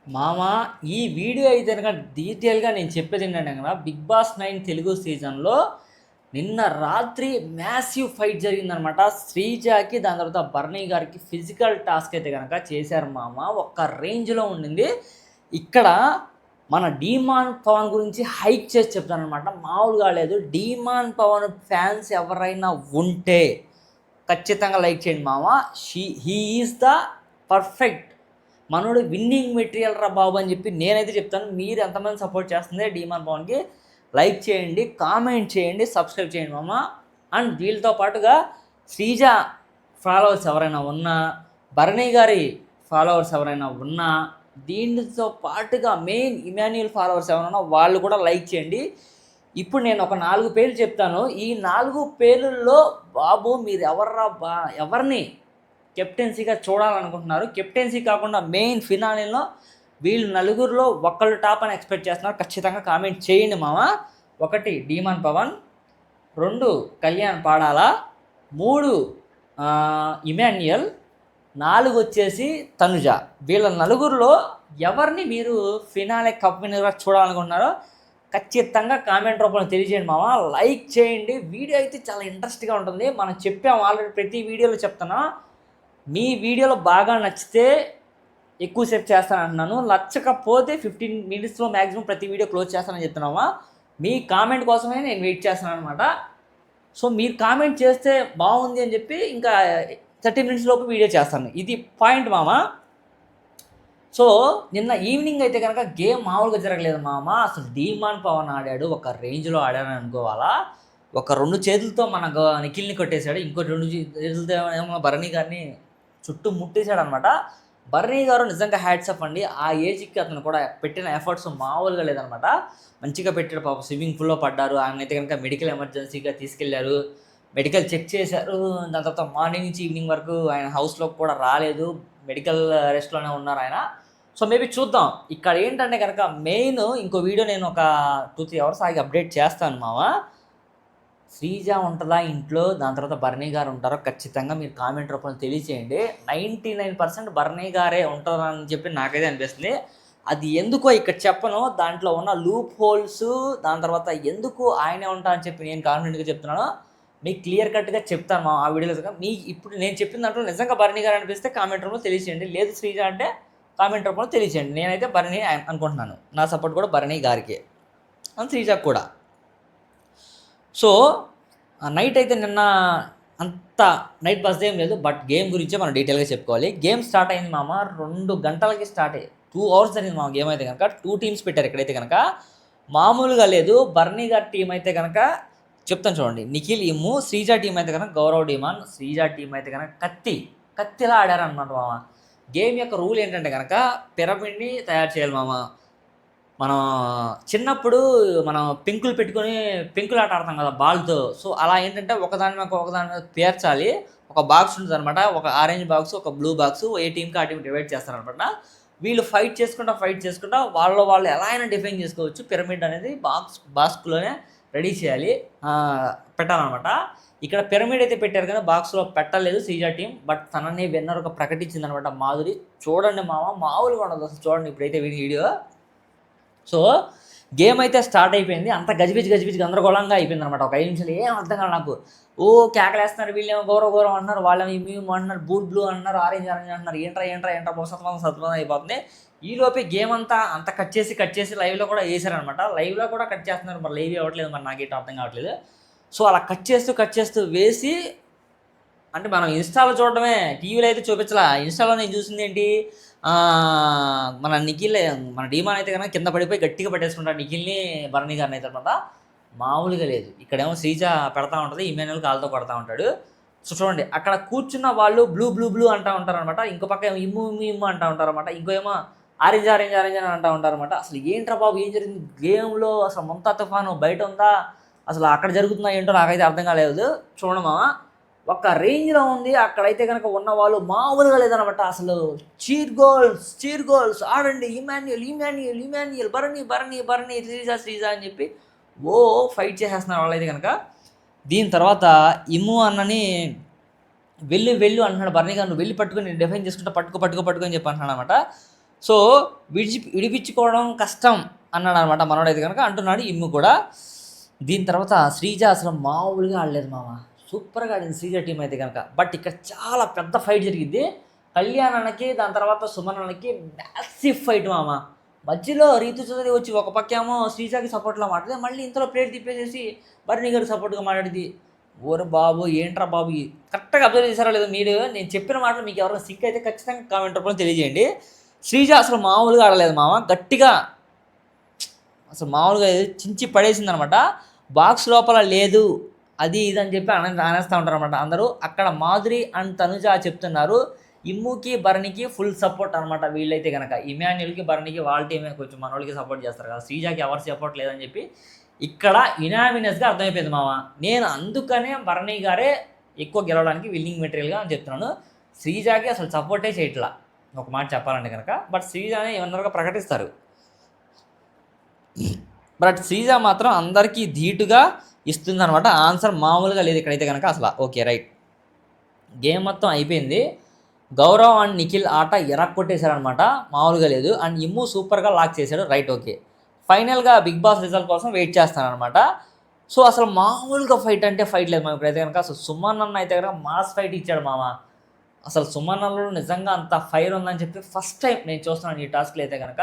మామ, ఈ వీడియో అయితే కనుక డీటెయిల్గా నేను చెప్పేది ఏంటంటే కనుక బిగ్ బాస్ 9 తెలుగు సీజన్లో నిన్న రాత్రి మ్యాసివ్ ఫైట్ జరిగిందనమాట. శ్రీజాకి దాని తర్వాత బర్నీ గారికి ఫిజికల్ టాస్క్ అయితే కనుక చేశారు మామ. ఒక్క రేంజ్లో ఉండింది. ఇక్కడ మన డీమాన్ పవన్ గురించి హైక్ చేసి చెప్తానమాట. మామూలుగా లేదు. డీమాన్ పవన్ ఫ్యాన్స్ ఎవరైనా ఉంటే ఖచ్చితంగా లైక్ చేయండి మామ. హీ ఈజ్ ద పర్ఫెక్ట్ మనోడు విన్నింగ్ మెటీరియల్ రా బాబు అని చెప్పి నేనైతే చెప్తాను. మీరు ఎంతమంది సపోర్ట్ చేస్తుంది డీమాన్ పవన్కి లైక్ చేయండి, కామెంట్ చేయండి, సబ్స్క్రైబ్ చేయండి మామ. అండ్ వీళ్ళతో పాటుగా శ్రీజ ఫాలోవర్స్ ఎవరైనా ఉన్నా, భరణి గారి ఫాలోవర్స్ ఎవరైనా ఉన్నా, దీనితో పాటుగా మెయిన్ ఇమాన్యుయల్ ఫాలోవర్స్ ఎవరైనా వాళ్ళు కూడా లైక్ చేయండి. ఇప్పుడు నేను ఒక 4 పేర్లు చెప్తాను. ఈ 4 పేర్లలో బాబు మీరు ఎవరిని కెప్టెన్సీగా చూడాలనుకుంటున్నారు? కెప్టెన్సీ కాకుండా మెయిన్ ఫినాలిలో వీళ్ళు నలుగురిలో ఒకళ్ళు టాప్ అని ఎక్స్పెక్ట్ చేస్తున్నారు. ఖచ్చితంగా కామెంట్ చేయండి మామ. 1 డీమాన్ పవన్, 2 కళ్యాణ్ పాడాల, 3 ఇమాన్యుయల్, 4 వచ్చేసి తనుజ. వీళ్ళ నలుగురిలో ఎవరిని మీరు ఫినాలే కప్ విన్నర్గా చూడాలనుకుంటున్నారో ఖచ్చితంగా కామెంట్ రూపంలో తెలియజేయండి మామ. లైక్ చేయండి. వీడియో అయితే చాలా ఇంట్రెస్ట్గా ఉంటుంది. మనం చెప్పాము ఆల్రెడీ, ప్రతి వీడియోలో చెప్తున్నా. మీ వీడియోలో బాగా నచ్చితే ఎక్కువసేపు చేస్తాను అంటున్నాను. నచ్చకపోతే 15 మినిట్స్లో మ్యాక్సిమం ప్రతి వీడియో క్లోజ్ చేస్తానని చెప్తున్నామా. మీ కామెంట్ కోసమే నేను వెయిట్ చేస్తున్నాను అనమాట. సో మీరు కామెంట్ చేస్తే బాగుంది అని చెప్పి ఇంకా 30 మినిట్స్ లోపు వీడియో చేస్తాను. ఇది పాయింట్ మామ. సో నిన్న ఈవినింగ్ అయితే కనుక గేమ్ మామూలుగా జరగలేదు మామ. అసలు డీమాన్ పవన్ ఆడాడు, ఒక రేంజ్లో ఆడాడని అనుకోవాలా. ఒక 2 చేతులతో మన నిఖిల్ని కొట్టేశాడు, ఇంకో 2 చేతులతో ఏమో భరణి గారిని చుట్టూ ముట్టేశాడు అనమాట. బర్నీ గారు నిజంగా హ్యాట్స్ ఆఫ్ అండి. ఆ ఏజ్కి అతను కూడా పెట్టిన ఎఫర్ట్స్ మామూలుగా లేదనమాట. మంచిగా పెట్టాడు. పాప స్విమ్మింగ్ పూల్లో పడ్డారు. ఆయన అయితే కనుక మెడికల్ ఎమర్జెన్సీగా తీసుకెళ్లారు, మెడికల్ చెక్ చేశారు. దాని తర్వాత మార్నింగ్ నుంచి ఈవినింగ్ వరకు ఆయన హౌస్లోకి కూడా రాలేదు, మెడికల్ రెస్ట్లోనే ఉన్నారు ఆయన. సో మేబీ చూద్దాం. ఇక్కడ ఏంటంటే కనుక మెయిన్ ఇంకో వీడియో నేను ఒక 2-3 అవర్స్ ఆగి అప్డేట్ చేస్తాను మామ. శ్రీజ ఉంటుందా ఇంట్లో, దాని తర్వాత బర్నీ గారు ఉంటారో ఖచ్చితంగా మీరు కామెంట్ రూపంలో తెలియచేయండి. 99% బర్నీ గారే ఉంటారని చెప్పి నాకైతే అనిపిస్తుంది. అది ఎందుకో ఇక్కడ చెప్పను. దాంట్లో ఉన్న లూప్ హోల్స్, దాని తర్వాత ఎందుకు ఆయనే ఉంటారని చెప్పి నేను కాన్ఫిడెంట్గా చెప్తున్నాను. మీకు క్లియర్ కట్గా చెప్తాను మా ఆ వీడియోలో. మీ ఇప్పుడు నేను చెప్పిన దాంట్లో నిజంగా బర్నీ గారు అనిపిస్తే కామెంట్ రూపంలో తెలియచేయండి. లేదు శ్రీజ అంటే కామెంట్ రూపంలో తెలియచేయండి. నేనైతే బర్నీ అనుకుంటున్నాను. నా సపోర్ట్ కూడా బర్నీ గారికి, శ్రీజకు కూడా. సో నైట్ అయితే నిన్న అంత నైట్ బస్ ఏం లేదు, బట్ గేమ్ గురించే మనం డీటెయిల్గా చెప్పుకోవాలి. గేమ్ స్టార్ట్ అయింది మామ 2 గంటలకి స్టార్ట్ అయ్యి 2 అవర్స్ జరిగింది మామ. గేమ్ అయితే కనుక 2 టీమ్స్ పెట్టారు ఇక్కడైతే కనుక. మామూలుగా లేదు. బర్నీ గారి టీం అయితే కనుక చెప్తాను చూడండి. నిఖిల్ ఇమ్ము, శ్రీజ టీం అయితే కనుక గౌరవ్ డీమాన్, శ్రీజ టీం అయితే కనుక కత్తిలా ఆడారనమాట మామ. గేమ్ యొక్క రూల్ ఏంటంటే కనుక పిరమిడ్ని తయారు చేయాలి మామ. మనం చిన్నప్పుడు మనం పెంకులు పెట్టుకొని పెంకులాట ఆడతాం కదా బాల్తో. సో అలా ఏంటంటే ఒకదాని మీద పేర్చాలి. ఒక బాక్స్ ఉంటుంది అనమాట. ఒక ఆరెంజ్ బాక్స్, ఒక బ్లూ బాక్స్. ఏ టీంకి ఆ టీం డివైడ్ చేస్తారనమాట. వీళ్ళు ఫైట్ చేసుకుంటా వాళ్ళు ఎలా అయినా డిఫైన్ చేసుకోవచ్చు. పిరమిడ్ అనేది బాక్స్లోనే రెడీ చేయాలి, పెట్టాలన్నమాట. ఇక్కడ పిరమిడ్ అయితే పెట్టారు కానీ బాక్స్లో పెట్టలేదు శ్రీజ టీం. బట్ తనని విన్నర్ ఒక ప్రకటించింది అనమాట మాధురి. చూడండి మామ, మామూలుగా ఉండదు అసలు. చూడండి ఇప్పుడైతే వీడియో. సో గేమ్ అయితే స్టార్ట్ అయిపోయింది. అంత గజిబిజి గందరగోళంగా అయిపోయింది అనమాట. ఒక 5 నిమిషాలు ఏం అర్థం కాదు నాకు. కేకలేస్తున్నారు, వీళ్ళేమో గౌరవం అంటున్నారు, వాళ్ళేమో మేము అంటున్నారు, బ్లూ అంటున్నారు, ఆరెంజ్ అంటున్నారు. ఏంట్రా సత్వం అయిపోతుంది. ఈలోపే గేమ్ అంత కట్ చేసి లైవ్లో కూడా వేసారనమాట. లైవ్లో కూడా కట్ చేస్తున్నారు. మరి లైవ్ అవ్వట్లేదు, మరి నాకేంటో అర్థం కావట్లేదు. సో అలా కట్ చేస్తూ వేసి, అంటే మనం ఇన్స్టాలో చూడడమే, టీవీలో అయితే చూపించలా. ఇన్స్టాలో నేను చూసింది ఏంటి, మన నిఖిల్, మన డీమాన్ అయితే కనుక కింద పడిపోయి గట్టిగా పట్టేసుకుంటాడు నిఖిల్ని, భరణి గారిని అయితే అనమాట. మామూలుగా లేదు. ఇక్కడేమో శ్రీజ పెడతా ఉంటుంది, ఇమాన్యుయల్ కాలుతో కొడతా ఉంటాడు. సో చూడండి, అక్కడ కూర్చున్న వాళ్ళు బ్లూ అంటూ ఉంటారనమాట. ఇంకో పక్క ఏమో ఇమ్ము అంటూ ఉంటారనమాట. ఇంకో ఏమో ఆరెంజ్ అని అంటూ ఉంటారనమాట. అసలు ఏంట్రా బాబు, ఏం జరిగింది గేమ్లో? అసలు ముంతా తుఫాను బయట ఉందా, అసలు అక్కడ జరుగుతుందా ఏంటో నాకైతే అర్థం కాలేదు. చూడమా, ఒక రేంజ్లో ఉంది. అక్కడైతే కనుక ఉన్న వాళ్ళు మామూలుగా లేదనమాట. అసలు చీర్ గోల్స్ ఆడండి, ఇమాన్యుయల్ భరణి శ్రీజ అని చెప్పి ఫైట్ చేసేస్తున్నారు వాళ్ళైతే కనుక. దీని తర్వాత ఇమ్ము అన్నని వెళ్ళు అంటున్నాడు భరణి గారు. నువ్వు వెళ్ళి పట్టుకుని డిఫైన్ చేసుకుంటా, పట్టుకో అని చెప్పి అంటున్నాడు అనమాట. సో విడిపించుకోవడం కష్టం అన్నాడు అనమాట మనోడైతే కనుక అంటున్నాడు ఇమ్ము కూడా. దీని తర్వాత శ్రీజ అసలు మామూలుగా ఆడలేదు మామ, సూపర్గా ఆడింది శ్రీజ టీం అయితే కనుక. బట్ ఇక్కడ చాలా పెద్ద ఫైట్ జరిగింది కళ్యాణానికి, దాని తర్వాత సుమనానికి మ్యాసివ్ ఫైట్ మామ. మధ్యలో రీతు చౌదరి వచ్చి ఒక పక్కేమో శ్రీజాకి సపోర్ట్లో మాట్లాడితే మళ్ళీ ఇంతలో ప్లేట్ తిప్పేసేసి భరణి గారికి సపోర్ట్గా మాట్లాడింది. ఓరే బాబు ఏంట్రా బాబు, కరెక్ట్గా అబ్జర్వ్ చేశారో లేదో మీరు, నేను చెప్పిన మాటలు మీకు ఎవరైనా సింక్ అయితే ఖచ్చితంగా కామెంట్ రూపంలో తెలియజేయండి. శ్రీజ అసలు మామూలుగా ఆడలేదు మామ, గట్టిగా అసలు మామూలుగా చించి పడేసింది అనమాట. బాక్స్ లోపల లేదు అది ఇది అని చెప్పి అనేస్తూ ఉంటారు అనమాట అందరూ. అక్కడ మాధురి అండ్ తనుజ చెప్తున్నారు ఇమ్ముకి భరణికి ఫుల్ సపోర్ట్ అనమాట వీళ్ళైతే కనుక. ఇమాన్యుల్కి భరణికి వాళ్ళ టీమే కొంచెం మన వాళ్ళకి సపోర్ట్ చేస్తారు కదా, శ్రీజాకి ఎవరు సపోర్ట్ లేదని చెప్పి ఇక్కడ యునామినస్గా అర్థమైపోయింది మామ. నేను అందుకనే భరణి గారే ఎక్కువ గెలవడానికి విల్లింగ్ మెటీరియల్గా అని చెప్తున్నాను. శ్రీజాకి అసలు సపోర్టే చేయట్లా ఒక మాట చెప్పాలంటే కనుక. బట్ శ్రీజానే ఏమన్నారుగా ప్రకటిస్తారు, బట్ శ్రీజ మాత్రం అందరికీ ధీటుగా ఇస్తుందన్నమాట. ఆన్సర్ మామూలుగా లేదు ఇక్కడైతే కనుక అసలు. ఓకే రైట్, గేమ్ మొత్తం అయిపోయింది. గౌరవ్ అండ్ నిఖిల్ ఆట ఎరక్కొట్టేశారనమాట, మామూలుగా లేదు. అండ్ ఇమ్ము సూపర్గా లాక్ చేశాడు. రైట్ ఓకే, ఫైనల్గా బిగ్ బాస్ రిజల్ట్ కోసం వెయిట్ చేస్తానమాట. సో అసలు మామూలుగా ఫైట్ అంటే ఫైట్ లేదు మాకు ఇప్పుడైతే కనుక. అసలు సుమన్ అన్న అయితే కనుక మాస్ ఫైట్ ఇచ్చాడు మామ. అసలు సుమన్ అన్నలో నిజంగా అంత ఫైర్ ఉందని చెప్పి ఫస్ట్ టైం నేను చూస్తున్నాను ఈ టాస్క్లో అయితే కనుక.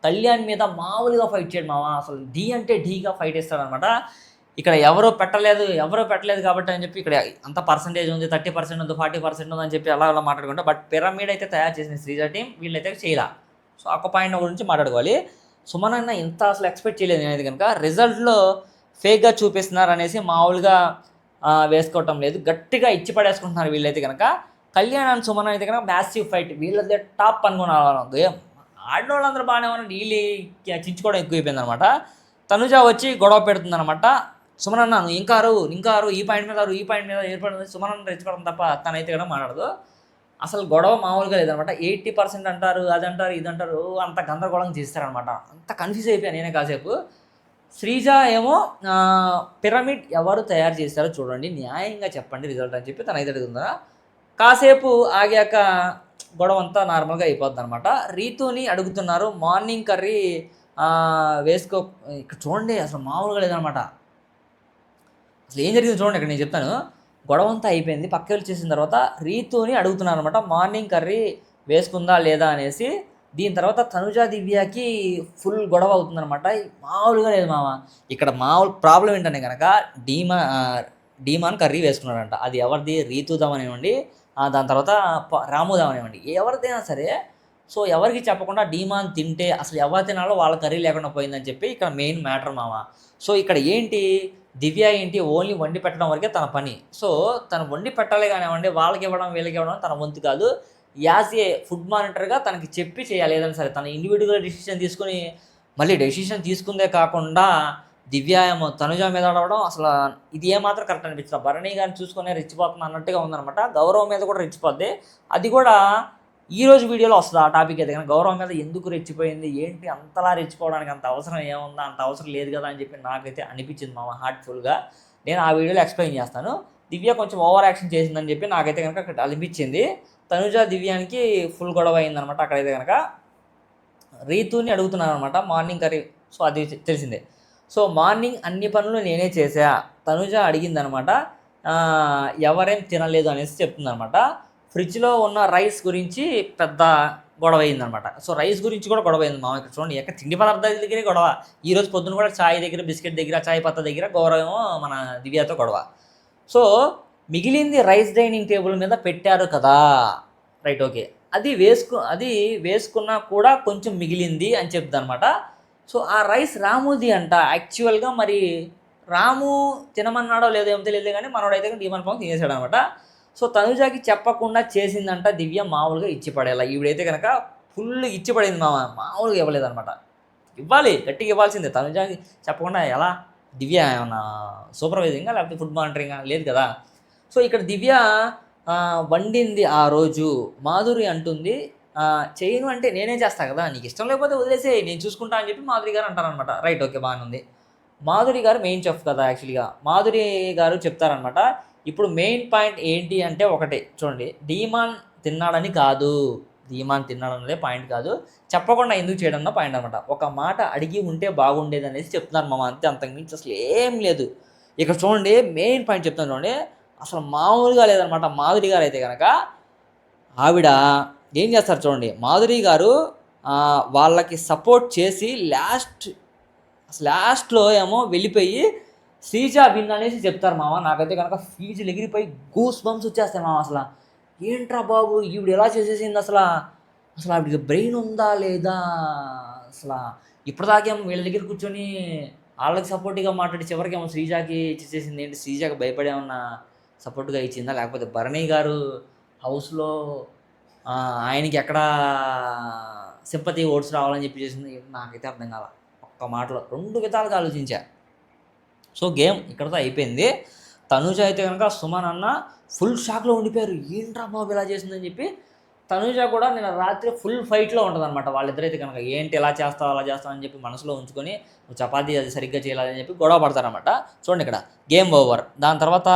కళ్యాణ్ మీద మామూలుగా ఫైట్ చేయడు మామ, అసలు ఢీ అంటే ఢీగా ఫైట్ ఇస్తాడనమాట. ఇక్కడ ఎవరో పెట్టలేదు కాబట్టి అని చెప్పి ఇక్కడ అంత పర్సంటేజ్ ఉంది, 30% ఉంది, 40% ఉంది అని చెప్పి అలా మాట్లాడుకుంటా. బట్ పిరమిడ్ అయితే తయారు చేసింది శ్రీజ టీం, వీళ్ళైతే చేయాల. సో ఒక పాయింట్ గురించి మాట్లాడుకోవాలి. సుమన్ అన్న ఇంత అసలు ఎక్స్పెక్ట్ చేయలేదు నేనైతే కనుక. రిజల్ట్లో ఫేక్గా చూపిస్తున్నారు అనేసి మామూలుగా వేసుకోవటం లేదు, గట్టిగా ఇచ్చి పడేసుకుంటున్నారు వీళ్ళైతే కనుక. కళ్యాణ్ అండ్ సుమన్ అయితే కనుక మ్యాసివ్ ఫైట్, వీళ్ళదే టాప్ అనుకున్నారు. ఆడిన వాళ్ళందరూ బాగానే ఉన్నారు, వీళ్ళు చించుకోవడం ఎక్కువైపోయింది అనమాట. తనుజ వచ్చి గొడవ పెడుతుందనమాట. సుమన్ అన్న నువ్వు ఇంకా ఈ పాయింట్ మీద ఏర్పడింది సుమన్ అన్న రెచ్చిపోవడం తప్ప తనైతే కూడా మాట్లాడదు. అసలు గొడవ మామూలుగా లేదనమాట. 80% అంటారు, అదంటారు ఇదంటారు, అంత గందరగోళం చేస్తారనమాట. అంత కన్ఫ్యూజ్ అయిపోయాను నేనే కాసేపు. శ్రీజ ఏమో పిరమిడ్ ఎవరు తయారు చేస్తారో చూడండి, న్యాయంగా చెప్పండి రిజల్ట్ అని చెప్పి తనైతే అడుగుతుందా. కాసేపు ఆగాక గొడవ అంతా నార్మల్గా అయిపోద్ది అనమాట. రీతుని అడుగుతున్నారు మార్నింగ్ కర్రీ వేసుకో. ఇక్కడ చూడండి అసలు మామూలుగా లేదనమాట. అసలు ఏం జరిగింది చూడండి, ఇక్కడ నేను చెప్తాను. గొడవ అంతా అయిపోయింది, పక్క చేసిన తర్వాత రీతుని అడుగుతున్నారు అనమాట మార్నింగ్ కర్రీ వేసుకుందా లేదా అనేసి. దీని తర్వాత తనుజా దివ్యకి ఫుల్ గొడవ అవుతుందన్నమాట. మామూలుగా లేదు మామ. ఇక్కడ మామూలు ప్రాబ్లం ఏంటంటే కనుక డీమాన్ కర్రీ వేసుకున్నాడంట. అది ఎవరిది, రీతుదాం అనివ్వండి, దాని తర్వాత రాముదాం అనివ్వండి, ఎవరిదైనా సరే. సో ఎవరికి చెప్పకుండా డీమాన్ తింటే అసలు ఎవరు తినాలో వాళ్ళ కర్రీ లేకుండా పోయిందని చెప్పి ఇక్కడ మెయిన్ మ్యాటర్ మామ. సో ఇక్కడ ఏంటి, దివ్య ఏంటి, ఓన్లీ వండి పెట్టడం వరకే తన పని. సో తను వండి పెట్టాలి కానివ్వండి, వాళ్ళకి ఇవ్వడం వీళ్ళకి ఇవ్వడం తన వంతు కాదు. యాజ్ ఏ ఫుడ్ మానిటర్గా తనకి చెప్పి చేయాలి ఏదైనా సరే. తన ఇండివిజువల్ డెసిషన్ తీసుకుని మళ్ళీ డెసిషన్ తీసుకుందే కాకుండా దివ్య ఏమో తనుజ మీద అడవడం అసలు ఇది ఏమాత్రం కరెక్ట్ అనిపించదు. భరణి గారిని చూసుకునే రెచ్చిపోతుంది అన్నట్టుగా ఉందనమాట. గౌరవం మీద కూడా రెచ్చిపోద్ది, అది కూడా ఈరోజు వీడియోలో వస్తుంది ఆ టాపిక్ అయితే. కానీ గౌరవం మీద ఎందుకు రెచ్చిపోయింది ఏంటి, అంతలా రెచ్చిపోవడానికి అంత అవసరం ఏముందా, అంత అవసరం లేదు కదా అని చెప్పి నాకైతే అనిపించింది మామ హార్ట్ఫుల్గా. నేను ఆ వీడియోలో ఎక్స్ప్లెయిన్ చేస్తాను. దివ్య కొంచెం ఓవర్ యాక్షన్ చేసిందని చెప్పి నాకైతే కనుక అక్కడ అనిపించింది. తనుజ దివ్యానికి ఫుల్ గొడవ అయిందనమాట అక్కడైతే కనుక. రీతుని అడుగుతున్నాను అనమాట మార్నింగ్ కర్రీ. సో అది తెలిసిందే. సో మార్నింగ్ అన్ని పనులు నేనే చేసా, తనుజ అడిగిందనమాట ఎవరేం తినలేదు అనేసి చెప్తుందనమాట. ఫ్రిడ్జ్లో ఉన్న రైస్ గురించి పెద్ద గొడవ అయిందనమాట. సో రైస్ గురించి కూడా గొడవ అయింది మామ. ఇక్కడ చూడండి, ఎక్కడ తిండి పదార్థాల దగ్గరే గొడవ. ఈరోజు పొద్దున్న కూడా చాయ్ దగ్గర, బిస్కెట్ దగ్గర, చాయ్ పత్తా దగ్గర గౌరవం మన దివ్యతో గొడవ. సో మిగిలింది రైస్ డైనింగ్ టేబుల్ మీద పెట్టారు కదా, రైట్ ఓకే, అది వేసుకున్నా కూడా కొంచెం మిగిలింది అని చెప్తుంది అనమాట. సో ఆ రైస్ రాముది అంట యాక్చువల్గా. మరి రాము తినమన్నాడో లేదో ఏమో తెలియదు కానీ మనోడైతే డీమన్ పాంగ్ తినేసాడు అనమాట. సో తనుజాకి చెప్పకుండా చేసిందంట దివ్య, మామూలుగా ఇచ్చి పడేలా. ఈవిడైతే కనుక ఫుల్ ఇచ్చి పడింది మామూలుగా ఇవ్వలేదన్నమాట. ఇవ్వాలి, గట్టిగా ఇవ్వాల్సిందే. తనుజాకి చెప్పకుండా ఎలా, దివ్య ఏమన్నా సూపర్వైజింగా లేకపోతే ఫుడ్ మానిటరింగా, లేదు కదా. సో ఇక్కడ దివ్య వండింది ఆ రోజు. మాధురి అంటుంది చేయను అంటే నేనే చేస్తా కదా, నీకు ఇష్టం లేకపోతే వదిలేసే నేను చూసుకుంటా అని చెప్పి మాధురి గారు అంటారనమాట. రైట్ ఓకే, బాగానే ఉంది. మాధురి గారు మెయిన్ చెఫ్ కదా యాక్చువల్గా. మాధురి గారు చెప్తారనమాట ఇప్పుడు మెయిన్ పాయింట్ ఏంటి అంటే ఒకటే చూడండి, డీమాన్ తిన్నాడని కాదు, ధీమాన్ తిన్నాడు అన్నదే పాయింట్ కాదు, చెప్పకుండా ఎందుకు చేయడం అన్న పాయింట్ అనమాట. ఒక మాట అడిగి ఉంటే బాగుండేది అనేసి చెప్తున్నారు మామ, అంతే, అంతకుమించి అసలు ఏం లేదు. ఇక్కడ చూడండి మెయిన్ పాయింట్ చెప్తాను చూడండి, అసలు మామూలుగా లేదనమాట. మాధురి గారు అయితే కనుక ఆవిడ ఏం చేస్తారు చూడండి, మాధురి గారు వాళ్ళకి సపోర్ట్ చేసి లాస్ట్లో ఏమో వెళ్ళిపోయి శ్రీజ విన్ అనేసి చెప్తారు మామ. నాకైతే కనుక ఫీజులు ఎగిరిపోయి గూస్ బంప్స్ వచ్చేస్తాయి మామ. అసలు ఏంట్రా బాబు ఈవిడ ఎలా చేసేసింది, అసలు ఆవిడకి బ్రెయిన్ ఉందా లేదా, అసలు ఇప్పటిదాకేమో వీళ్ళ దగ్గర కూర్చొని వాళ్ళకి సపోర్ట్గా మాట్లాడి చివరికేమో శ్రీజాకి ఇచ్చేసింది. ఏంటి శ్రీజాకి భయపడేమన్నా సపోర్ట్గా ఇచ్చిందా, లేకపోతే భరణి గారు హౌస్లో ఆయనకి ఎక్కడ సింపతి ఓట్స్ రావాలని చెప్పి చేసింది, నాకైతే అర్థం కాల. ఒక్క మాటలో 2 విధాలుగా ఆలోచించా. సో గేమ్ ఇక్కడతో అయిపోయింది. తనూజ అయితే కనుక సుమన్ అన్న ఫుల్ షాక్లో ఉండిపోయారు, ఏంట్రా బాబు ఇలా చేసిందని చెప్పి. తనూజ కూడా నిన్న రాత్రి ఫుల్ ఫైట్లో ఉంటుంది అనమాట. వాళ్ళిద్దరైతే కనుక ఏంటి ఎలా చేస్తావు అలా చేస్తావు అని చెప్పి మనసులో ఉంచుకొని నువ్వు చపాతీ అది సరిగ్గా చేయాలని చెప్పి గొడవ పడతారనమాట. చూడండి ఇక్కడ గేమ్ ఓవర్. దాని తర్వాత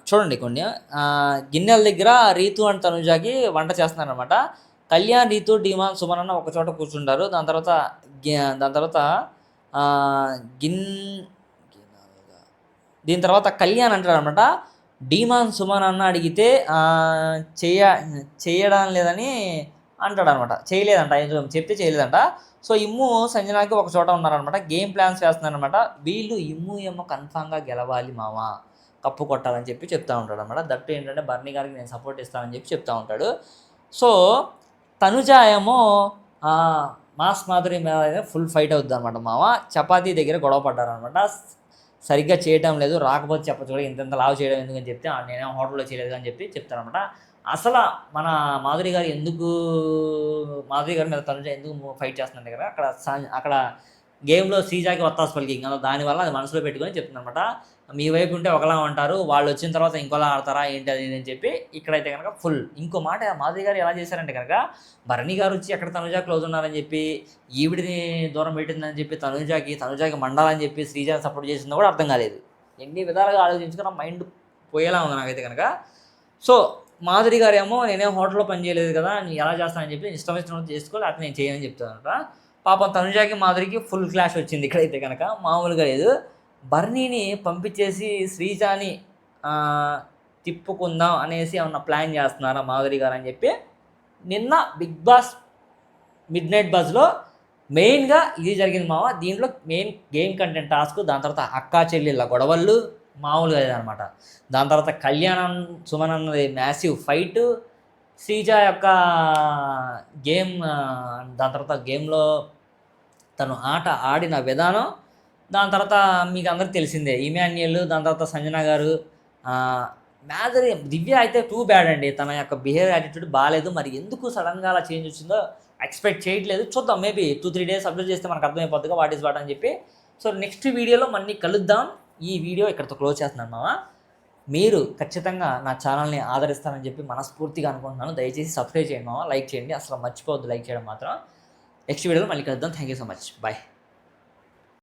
చూడండి కొన్ని గిన్నెల దగ్గర రీతు అండ్ తనూజకి వంట చేస్తున్నారనమాట. కళ్యాణ్, రీతు, ధీమాన్, సుమన్ అన్న ఒక చోట కూర్చుంటారు. దాని తర్వాత దీని తర్వాత కళ్యాణ్ అంటారు అనమాట, ధీమాన్ సుమన్ అన్న అడిగితే చేయడం లేదని అంటాడు అనమాట. చేయలేదంట, చెప్తే చేయలేదంట. సో ఇమ్ము సంజనాకి ఒక చోట ఉన్నారనమాట, గేమ్ ప్లాన్స్ చేస్తున్నారనమాట. వీళ్ళు ఇమ్ము ఏమో కన్ఫామ్గా గెలవాలి మామ, కప్పు కొట్టాలని చెప్పి చెప్తూ ఉంటాడు అనమాట. దట్టు ఏంటంటే బర్నీ గారికి నేను సపోర్ట్ ఇస్తానని చెప్పి చెప్తూ ఉంటాడు. సో తనుజ ఏమో మాస్ మాధురి మీద ఫుల్ ఫైట్ అవుద్ది అనమాట మామ. చపాతీ దగ్గర గొడవ పడ్డారనమాట, సరిగ్గా చేయడం లేదు, రాకపోతే చెప్పచ్చు కూడా, ఇంత లావు చేయడం ఎందుకని చెప్తే నేనేం హోటల్లో చేయలేదు అని చెప్పి చెప్తారనమాట. అసలు మన మాధురి గారి మీద తనుజ ఎందుకు ఫైట్ చేస్తుందంటే కదా, అక్కడ గేమ్లో శ్రీజాకి వత్తాసు పలికింగ్ కదా, దానివల్ల అది మనసులో పెట్టుకొని చెప్తుందనమాట. మీ వైపు ఉంటే ఒకలా ఉంటారు, వాళ్ళు వచ్చిన తర్వాత ఇంకోలా ఆడతారా ఏంటి అది అని చెప్పి. ఇక్కడైతే కనుక ఫుల్ ఇంకో మాట మాధురి గారు ఎలా చేశారంటే కనుక, భరణి గారు వచ్చి ఎక్కడ తనుజ క్లోజ్ ఉన్నారని చెప్పి ఈవిడిని దూరం పెట్టిందని చెప్పి తనుజాకి మండాలని చెప్పి శ్రీజాని సపోర్ట్ చేసిందో కూడా అర్థం కాలేదు. ఎన్ని విధాలుగా ఆలోచించుకున్న మైండ్ పోయేలా ఉంది నాకైతే కనుక. సో మాధురి గారు ఏమో నేనేం హోటల్లో పని చేయలేదు కదా, నేను ఎలా చేస్తానని చెప్పి ఇష్టం చేసుకోవాలి, అట్లా నేను చేయనని చెప్తానంట. పాపం తనుజాకి మాధురికి ఫుల్ క్లాష్ వచ్చింది ఇక్కడైతే కనుక, మామూలుగా లేదు. బర్నీని పంపించేసి శ్రీజాని తిప్పుకుందాం అనేసి ఏమన్నా ప్లాన్ చేస్తున్నారా మాధురి గారు అని చెప్పి నిన్న బిగ్ బాస్ మిడ్ నైట్ బజ్లో మెయిన్గా ఇది జరిగింది మామ. దీంట్లో మెయిన్ గేమ్ కంటెంట్ టాస్క్, దాని తర్వాత అక్కా చెల్లెళ్ళ గొడవలు మామూలుగా లేదనమాట. దాని తర్వాత కళ్యాణం సుమన్ అన్నది మ్యాసివ్ ఫైట్, శ్రీజ యొక్క గేమ్, దాని తర్వాత గేమ్లో తను ఆట ఆడిన విధానం, దాని తర్వాత మీకు అందరికి తెలిసిందే ఇమాన్యుయల్, దాని తర్వాత సంజన గారు, మాధురి, దివ్య అయితే టూ బ్యాడ్ అండి. తన యొక్క బిహేవియర్ యాటిట్యూడ్ బాగాలేదు. మరి ఎందుకు సడన్గా అలా చేంజ్ వచ్చిందో ఎక్స్పెక్ట్ చేయట్లేదు. చూద్దాం, మేబీ 2-3 days అబ్జర్వ్ చేస్తే మనకు అర్థమైపోతుందిగా వాట్ ఈస్ వాట్ అని చెప్పి. సో నెక్స్ట్ వీడియోలో మళ్ళీ కలుద్దాం. ఈ వీడియో ఇక్కడితో క్లోజ్ చేస్తున్నాను మామ. మీరు ఖచ్చితంగా నా ఛానల్ని ఆదరిస్తారని చెప్పి మనస్ఫూర్తిగా అనుకుంటున్నాను. దయచేసి సబ్స్క్రైబ్ చేయండి మామ, లైక్ చేయండి, అసలు మర్చిపోవద్దు లైక్ చేయడం మాత్రం. నెక్స్ట్ వీడియోలో మళ్ళీ కలుద్దాం. Thank you so much, bye.